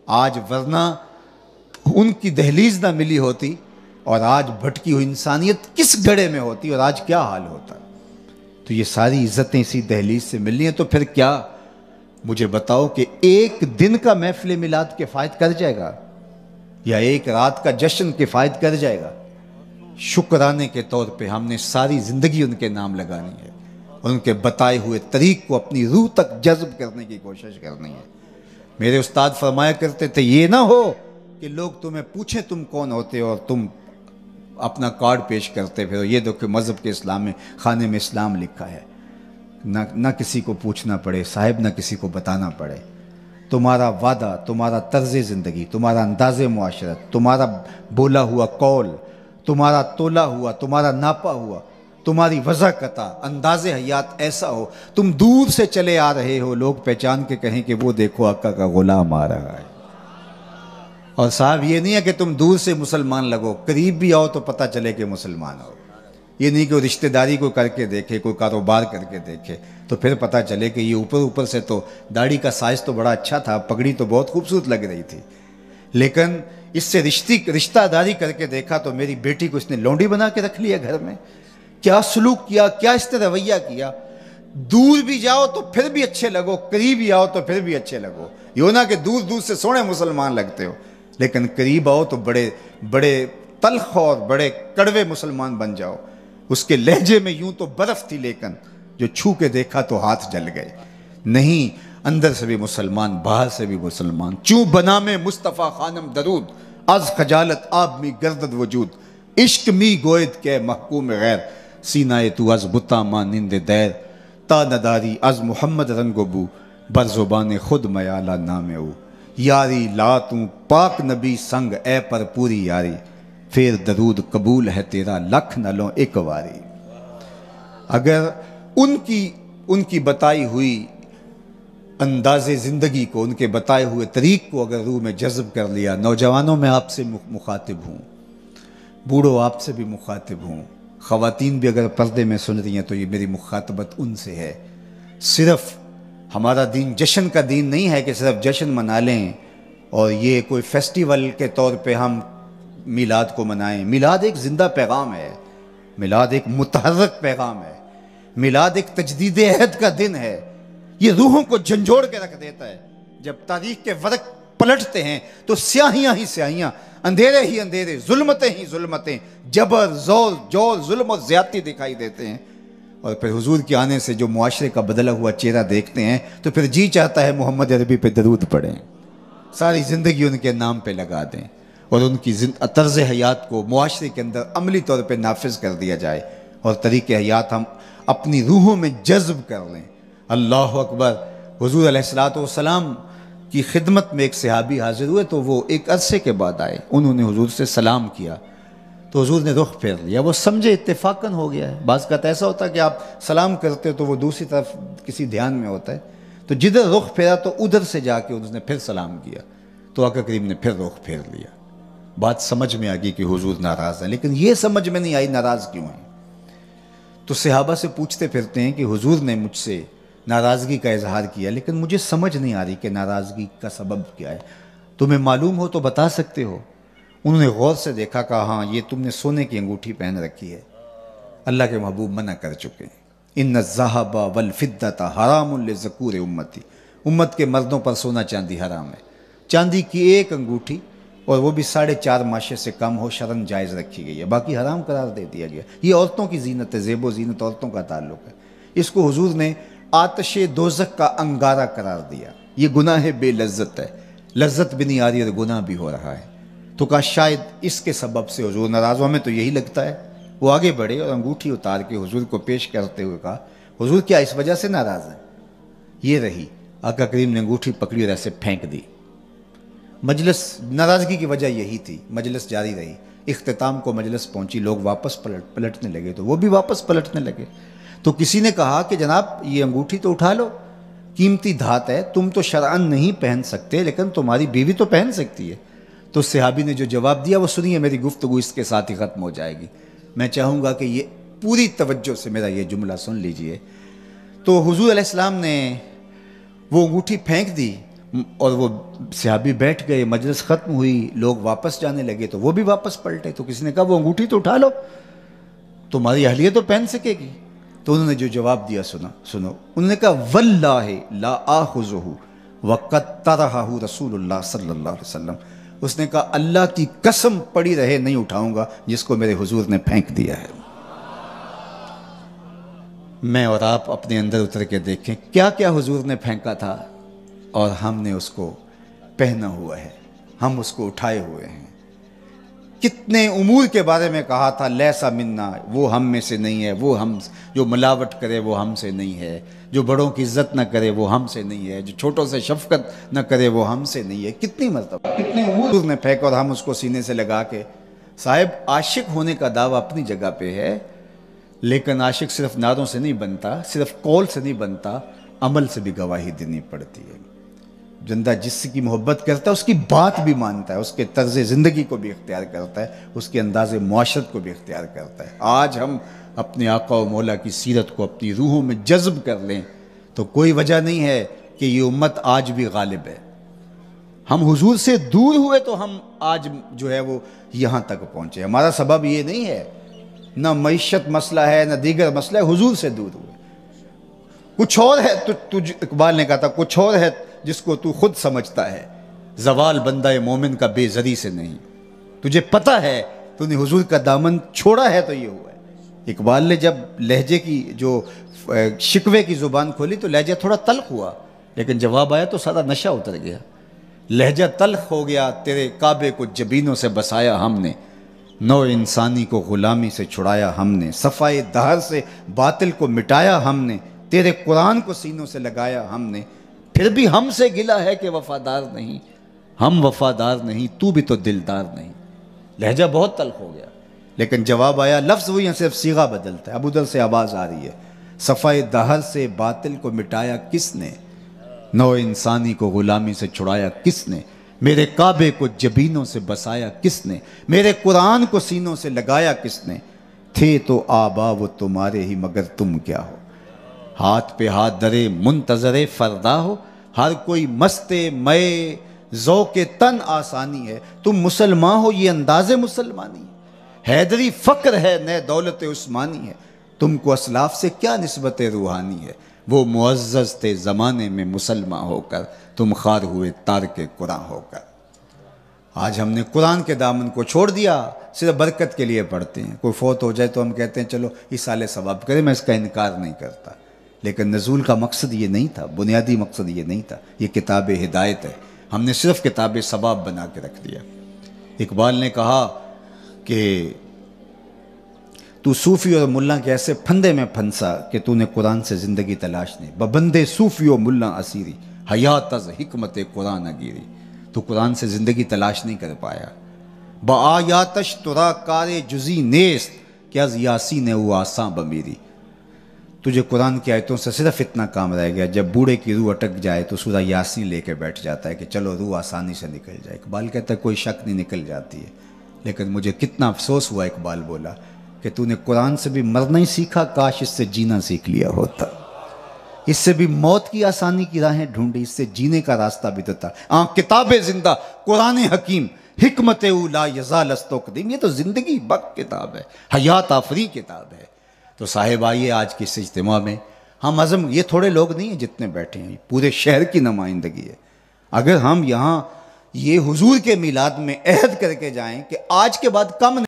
آج ورنہ ان کی دہلیز نہ ملی ہوتی اور آج بھٹکی ہوئی انسانیت کس گڑھے میں ہوتی اور آج کیا حال ہوتا. تو یہ ساری عزتیں اسی دہلیز سے ملنی ہیں. تو پھر کیا مجھے بتاؤ کہ ایک دن کا محفل میلاد کفایت کر جائے گا یا ایک رات کا جشن کفایت کر جائے گا؟ شکرانے کے طور پہ ہم نے ساری زندگی ان کے نام لگانی ہے اور ان کے بتائے ہوئے طریق کو اپنی روح تک جذب کرنے کی کوشش کرنی ہے. میرے استاد فرمایا کرتے تھے یہ نہ ہو کہ لوگ تمہیں پوچھیں تم کون ہوتے اور تم اپنا کارڈ پیش کرتے پھر یہ دیکھو مذہب کے اسلام میں خانے میں اسلام لکھا ہے. نہ کسی کو پوچھنا پڑے صاحب، نہ کسی کو بتانا پڑے. تمہارا وعدہ، تمہارا طرز زندگی، تمہارا انداز معاشرت، تمہارا بولا ہوا قول، تمہارا تولا ہوا، تمہارا ناپا ہوا، تمہاری وضاحت، انداز حیات ایسا ہو تم دور سے چلے آ رہے ہو، لوگ پہچان کے کہیں کہ وہ دیکھو آقا کا غلام آ رہا ہے. اور صاحب یہ نہیں ہے کہ تم دور سے مسلمان لگو، قریب بھی آؤ تو پتہ چلے کہ مسلمان ہو. یہ نہیں کہ رشتہ داری کو کر کے دیکھے، کوئی کاروبار کر کے دیکھے تو پھر پتہ چلے کہ یہ اوپر سے تو داڑھی کا سائز تو بڑا اچھا تھا، پگڑی تو بہت خوبصورت لگ رہی تھی، لیکن اس سے رشتہ داری کر کے دیکھا تو میری بیٹی کو اس نے لونڈی بنا کے رکھ لیا گھر میں. کیا سلوک کیا، کیا اس نے رویہ کیا. دور بھی جاؤ تو پھر بھی اچھے لگو، قریب بھی آؤ تو پھر بھی اچھے لگو. یہ نہ کہ دور دور سے سونے مسلمان لگتے ہو لیکن قریب آؤ تو بڑے بڑے تلخ اور بڑے کڑوے مسلمان بن جاؤ. اس کے لہجے میں یوں تو برف تھی لیکن جو چھو کے دیکھا تو ہاتھ جل گئے. نہیں، اندر سے بھی مسلمان، باہر سے بھی مسلمان. چوں بنا میں مصطفیٰ خانم درود، از خجالت آب می گردد وجود. عشق می گوید کے محکوم غیر، سینہ تو از بتا مانند دیر. تا نداری از محمد رنگ و بو، بر زبان خود میالا نام او. یاری لا توں پاک نبی سنگ اے پر پوری یاری، پھر درود قبول ہے تیرا لکھ نہ لوں ایک واری. اگر ان کی بتائی ہوئی انداز زندگی کو، ان کے بتائے ہوئے طریق کو اگر روح میں جذب کر لیا. نوجوانوں میں آپ سے مخاطب ہوں، بوڑھوں آپ سے بھی مخاطب ہوں، خواتین بھی اگر پردے میں سن رہی ہیں تو یہ میری مخاطبت ان سے ہے. صرف ہمارا دین جشن کا دین نہیں ہے کہ صرف جشن منا لیں اور یہ کوئی فیسٹیول کے طور پہ ہم میلاد کو منائیں. میلاد ایک زندہ پیغام ہے، میلاد ایک متحرک پیغام ہے، میلاد ایک تجدید عہد کا دن ہے. یہ روحوں کو جھنجھوڑ کے رکھ دیتا ہے. جب تاریخ کے ورق پلٹتے ہیں تو سیاہیاں ہی سیاہیاں، اندھیرے ہی اندھیرے، ظلمتیں ہی ظلمتیں، جبر، زور، جور، ظلم اور زیادتی دکھائی دیتے ہیں. اور پھر حضور کے آنے سے جو معاشرے کا بدلا ہوا چہرہ دیکھتے ہیں تو پھر جی چاہتا ہے محمد عربی پہ درود پڑھیں، ساری زندگی ان کے نام پہ لگا دیں اور ان کی طرز حیات کو معاشرے کے اندر عملی طور پہ نافذ کر دیا جائے اور طریق حیات ہم اپنی روحوں میں جذب کر لیں. اللہ اکبر. حضور علیہ الصلوۃ والسلام کی خدمت میں ایک صحابی حاضر ہوئے تو وہ ایک عرصے کے بعد آئے. انہوں نے حضور سے سلام کیا تو حضور نے رخ پھیر لیا. وہ سمجھے اتفاقاً ہو گیا ہے. بعض کا ایسا ہوتا ہے کہ آپ سلام کرتے ہو تو وہ دوسری طرف کسی دھیان میں ہوتا ہے، تو جدھر رخ پھیرا تو ادھر سے جا کے انہوں نے پھر سلام کیا تو آقا کریم نے پھر رخ پھیر لیا. بات سمجھ میں آ گئی کہ حضور ناراض ہیں، لیکن یہ سمجھ میں نہیں آئی ناراض کیوں ہیں. تو صحابہ سے پوچھتے پھرتے ہیں کہ حضور نے مجھ سے ناراضگی کا اظہار کیا لیکن مجھے سمجھ نہیں آ رہی کہ ناراضگی کا سبب کیا ہے، تمہیں معلوم ہو تو بتا سکتے ہو. انہوں نے غور سے دیکھا، کہا ہاں یہ تم نے سونے کی انگوٹھی پہن رکھی ہے، اللہ کے محبوب منع کر چکے ہیں. ان الذهب والفضة حرام لذکور امتی، امت کے مردوں پر سونا چاندی حرام ہے. چاندی کی ایک انگوٹھی اور وہ بھی 4.5 ماشے سے کم ہو شرن جائز رکھی گئی ہے، باقی حرام قرار دے دیا گیا. یہ عورتوں کی زینت ہے، زیب و زینت عورتوں کا تعلق ہے. اس کو حضور نے آتش دوزخ کا انگارہ قرار دیا. یہ گناہ بے لذت ہے، لذت بھی نہیں آ رہی اور گناہ بھی ہو رہا ہے. تو کہا شاید اس کے سبب سے حضور ناراض ہو، ہمیں تو یہی لگتا ہے. وہ آگے بڑھے اور انگوٹھی اتار کے حضور کو پیش کرتے ہوئے کہا حضور کیا اس وجہ سے ناراض ہیں؟ یہ رہی. آقا کریم نے انگوٹھی پکڑی اور ایسے پھینک دی. مجلس، ناراضگی کی وجہ یہی تھی. مجلس جاری رہی، اختتام کو مجلس پہنچی، لوگ واپس پلٹنے لگے تو وہ بھی واپس پلٹنے لگے. تو کسی نے کہا کہ جناب یہ انگوٹھی تو اٹھا لو، قیمتی دھات ہے، تم تو شرعاً نہیں پہن سکتے لیکن تمہاری بیوی تو پہن سکتی ہے. تو صحابی نے جو جواب دیا وہ سنیے، میری گفتگو اس کے ساتھ ہی ختم ہو جائے گی. میں چاہوں گا کہ یہ پوری توجہ سے میرا یہ جملہ سن لیجئے. تو حضور علیہ السلام نے وہ انگوٹھی پھینک دی. اور وہ صحابی بیٹھ گئے، مجلس ختم ہوئی، لوگ واپس جانے لگے تو وہ بھی واپس پلٹے. تو کسی نے کہا وہ انگوٹھی تو اٹھا لو، تمہاری اہلیہ تو پہن سکے گی. تو انہوں نے جو جواب دیا سنو. انہوں نے کہا واللہ لا آخذہ وقد طرحہ رسول اللہ صلی اللہ علیہ وسلم. اس نے کہا اللہ کی قسم پڑی رہے نہیں اٹھاؤں گا جس کو میرے حضور نے پھینک دیا ہے. میں اور آپ اپنے اندر اتر کے دیکھیں کیا کیا حضور نے پھینکا تھا اور ہم نے اس کو پہنا ہوا ہے، ہم اس کو اٹھائے ہوئے ہیں. کتنے امور کے بارے میں کہا تھا لیسا منا، وہ ہم میں سے نہیں ہے، وہ ہم جو ملاوٹ کرے وہ ہم سے نہیں ہے، جو بڑوں کی عزت نہ کرے وہ ہم سے نہیں ہے، جو چھوٹوں سے شفقت نہ کرے وہ ہم سے نہیں ہے. کتنی مرتبہ کتنے امور نے پھینکا اور ہم اس کو سینے سے لگا کے. صاحب عاشق ہونے کا دعویٰ اپنی جگہ پہ ہے، لیکن عاشق صرف نعروں سے نہیں بنتا، صرف قول سے نہیں بنتا، عمل سے بھی گواہی دینی پڑتی ہے. بندہ جس کی محبت کرتا ہے اس کی بات بھی مانتا ہے، اس کے طرز زندگی کو بھی اختیار کرتا ہے، اس کے انداز معاشرت کو بھی اختیار کرتا ہے. آج ہم اپنے آقا و مولا کی سیرت کو اپنی روحوں میں جذب کر لیں تو کوئی وجہ نہیں ہے کہ یہ امت آج بھی غالب ہے. ہم حضور سے دور ہوئے تو ہم آج جو ہے وہ یہاں تک پہنچے. ہمارا سبب یہ نہیں ہے، نہ معیشت مسئلہ ہے نہ دیگر مسئلہ ہے، حضور سے دور ہوئے. کچھ اور ہے، اقبال نے کہا تھا کچھ اور ہے جس کو تو خود سمجھتا ہے، زوال بندہ مومن کا بے زری سے نہیں. تجھے پتہ ہے تو نے حضور کا دامن چھوڑا ہے تو یہ ہوا ہے. اقبال نے جب لہجے کی جو شکوے کی زبان کھولی تو لہجہ تھوڑا تلخ ہوا، لیکن جواب آیا تو سارا نشہ اتر گیا. لہجہ تلخ ہو گیا، تیرے کعبے کو جبینوں سے بسایا ہم نے، نو انسانی کو غلامی سے چھڑایا ہم نے، صفائے دہر سے باطل کو مٹایا ہم نے، تیرے قرآن کو سینوں سے لگایا ہم نے. پھر بھی ہم سے گلا ہے کہ وفادار نہیں، ہم وفادار نہیں، تو بھی تو دلدار نہیں. لہجہ بہت تلخ ہو گیا، لیکن جواب آیا. لفظ وہی ہیں، صرف صیغہ بدلتا ہے. اب ادھر سے آواز آ رہی ہے، صفائے دہر سے باطل کو مٹایا کس نے، نو انسانی کو غلامی سے چھڑایا کس نے، میرے کعبے کو جبینوں سے بسایا کس نے، میرے قرآن کو سینوں سے لگایا کس نے. تھے تو آبا وہ تمہارے ہی مگر تم کیا ہو، ہاتھ پہ ہاتھ درے منتظر فردا ہو، ہر کوئی مست مئے ذوق تن آسانی ہے. تم مسلمان ہو یہ انداز مسلمانی ہے، حیدری فقر ہے نئے دولت عثمانی ہے. تم کو اسلاف سے کیا نسبت روحانی ہے، وہ معزز تھے زمانے میں مسلمان ہو کر، تم خار ہوئے تارک قرآن ہو کر. آج ہم نے قرآن کے دامن کو چھوڑ دیا، صرف برکت کے لیے پڑھتے ہیں. کوئی فوت ہو جائے تو ہم کہتے ہیں چلو اِسالِ ثواب کریں، میں اس کا انکار نہیں کرتا، لیکن نزول کا مقصد یہ نہیں تھا، بنیادی مقصد یہ نہیں تھا. یہ کتاب ہدایت ہے، ہم نے صرف کتاب ثواب بنا کے رکھ دیا. اقبال نے کہا کہ تو صوفی اور ملا کے ایسے پھندے میں پھنسا کہ تو نے قرآن سے زندگی تلاش نہیں. ببندے صوفی و ملا اسیری حیات از حکمت قرآن اگیری. تو قرآن سے زندگی تلاش نہیں کر پایا. بآیاتش ترا کار جزی نیست کہ از یاسین او آساں بمیری. تجھے قرآن کی آیتوں سے صرف اتنا کام رہ گیا، جب بوڑھے کی روح اٹک جائے تو سورہ یاسین لے کے بیٹھ جاتا ہے کہ چلو روح آسانی سے نکل جائے. اقبال کہتا ہے کوئی شک نہیں نکل جاتی ہے، لیکن مجھے کتنا افسوس ہوا، اقبال بولا کہ تو نے قرآن سے بھی مرنا ہی سیکھا، کاش اس سے جینا سیکھ لیا ہوتا. اس سے بھی موت کی آسانی کی راہیں ڈھونڈی، اس سے جینے کا راستہ بھی تو تھا. کتاب زندہ قرآن حکیم حکمت اولا یزال استو قدیم، یہ تو زندگی بخش کتاب ہے، حیات آفری کتاب ہے. تو صاحب آئیے آج کے اس اجتماع میں ہم عزم، یہ تھوڑے لوگ نہیں ہیں جتنے بیٹھے ہیں، پورے شہر کی نمائندگی ہے. اگر ہم یہاں یہ حضور کے میلاد میں عہد کر کے جائیں کہ آج کے بعد کم